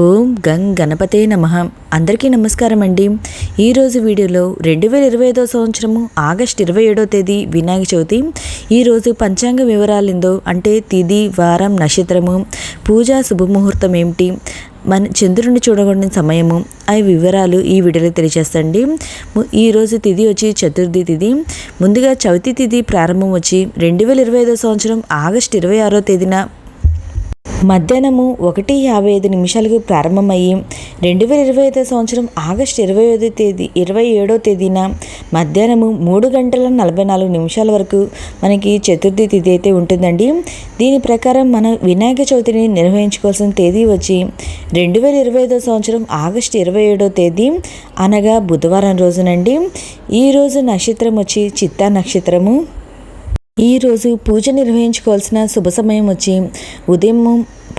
ఓం గణపతే నమః. అందరికీ నమస్కారం అండి. ఈరోజు వీడియోలో 2025 సంవత్సరము ఆగస్టు 27వ తేదీ వినాయక చవితి. ఈరోజు పంచాంగ వివరాలేందో అంటే తిథి, వారం, నక్షత్రము, పూజా శుభముహూర్తం ఏమిటి, మన చంద్రుడిని చూడగొడిన సమయము, ఆ వివరాలు ఈ వీడియోలో తెలియజేస్తండి. ఈరోజు తిథి వచ్చి చతుర్థి తిథి. ముందుగా చవితి తిథి ప్రారంభం వచ్చి 2025 సంవత్సరం ఆగస్టు 26వ తేదీన మధ్యాహ్నము 1:55 ప్రారంభమయ్యి 2025 సంవత్సరం ఆగస్టు 27వ తేదీన మధ్యాహ్నము 3:44 వరకు మనకి చతుర్థి తిథి అయితే ఉంటుందండి. దీని ప్రకారం మన వినాయక చవితిని నిర్వహించుకోవాల్సిన తేదీ వచ్చి 2025 సంవత్సరం ఆగస్టు 27వ తేదీ అనగా బుధవారం రోజునండి. ఈరోజు నక్షత్రం వచ్చి చిత్తా నక్షత్రము. ఈరోజు పూజ నిర్వహించుకోవాల్సిన శుభ సమయం వచ్చి ఉదయం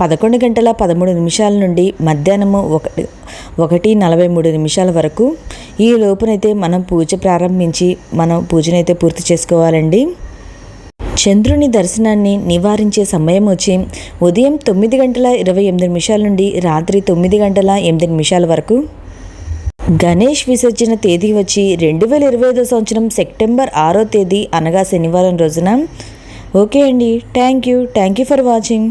11:13 నుండి మధ్యాహ్నము 1:43 వరకు. ఈ లోపునైతే మనం పూజ ప్రారంభించి మనం పూజనైతే పూర్తి చేసుకోవాలండి. చంద్రుని దర్శనాన్ని నివారించే సమయం వచ్చి ఉదయం 9:28 నుండి రాత్రి 9:08 వరకు. గణేష్ విసర్జన తేదీ వచ్చి 2025 సంవత్సరం సెప్టెంబర్ 6వ తేదీ అనగా శనివారం రోజున. ఓకే అండి, థ్యాంక్ యూ ఫర్ వాచింగ్.